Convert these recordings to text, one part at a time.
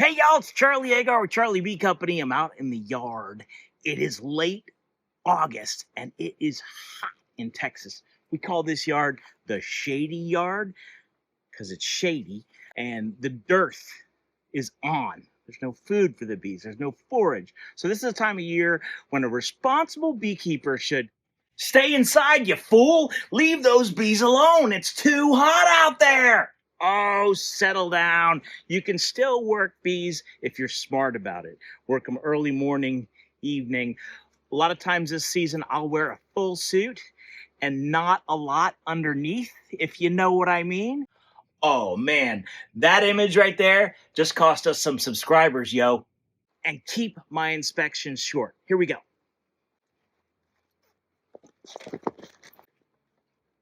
Hey y'all, it's Charlie Agar with Charlie Bee Company. I'm out in the yard. It is late August and it is hot in Texas. We call this yard the shady yard because it's shady and the dearth is on. There's no food for the bees. There's no forage. So this is a time of year when a responsible beekeeper should stay inside, you fool. Leave those bees alone. It's too hot out there. Oh, settle down. You can still work bees if you're smart about it. Work them early morning, evening. A lot of times this season, I'll wear a full suit and not a lot underneath, if you know what I mean. Oh, man, that image right there just cost us some subscribers, yo. And keep my inspections short. Here we go.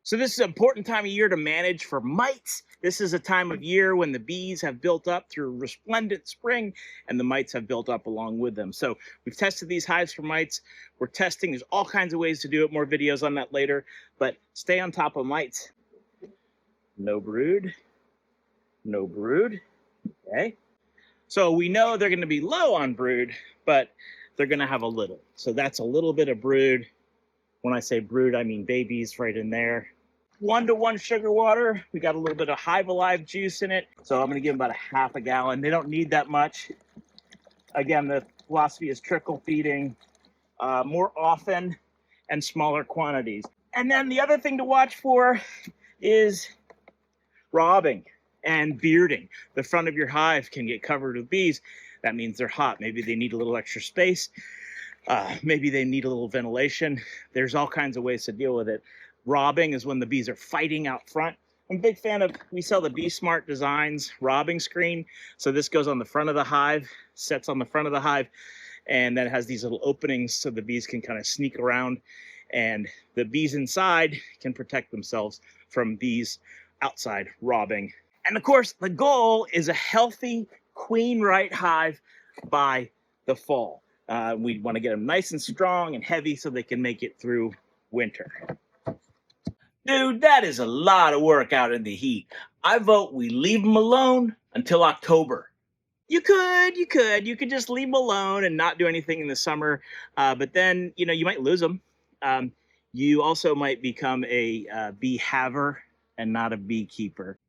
So this is an important time of year to manage for mites. This is a time of year when the bees have built up through resplendent spring and the mites have built up along with them. So we've tested these hives for mites. We're testing. There's all kinds of ways to do it. More videos on that later. But stay on top of mites. No brood. No brood. Okay. So we know they're going to be low on brood, but they're going to have a little. So that's a little bit of brood. When I say brood, I mean babies right in there. 1-to-1 sugar water. We got a little bit of Hive Alive juice in it. So I'm going to give them about a half a gallon. They don't need that much. Again, the philosophy is trickle feeding more often and smaller quantities. And then the other thing to watch for is robbing and bearding. The front of your hive can get covered with bees. That means they're hot. Maybe they need a little extra space. Maybe they need a little ventilation. There's all kinds of ways to deal with it. Robbing is when the bees are fighting out front. I'm a big fan of, we sell the Bee Smart Designs robbing screen. So this goes on the front of the hive, sets on the front of the hive, and then it has these little openings so the bees can kind of sneak around, and the bees inside can protect themselves from bees outside robbing. And of course, the goal is a healthy queen right hive by the fall. We want to get them nice and strong and heavy so they can make it through winter. Dude, that is a lot of work out in the heat. I vote we leave them alone until October. You could just leave them alone and not do anything in the summer. But then, you might lose them. You also might become a bee haver and not a beekeeper.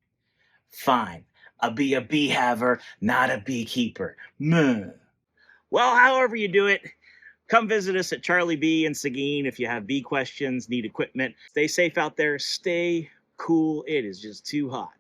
Fine, I'll be a bee haver, not a beekeeper. Well, however you do it, come visit us at Charlie Bee in Seguin if you have bee questions, need equipment. Stay safe out there. Stay cool. It is just too hot.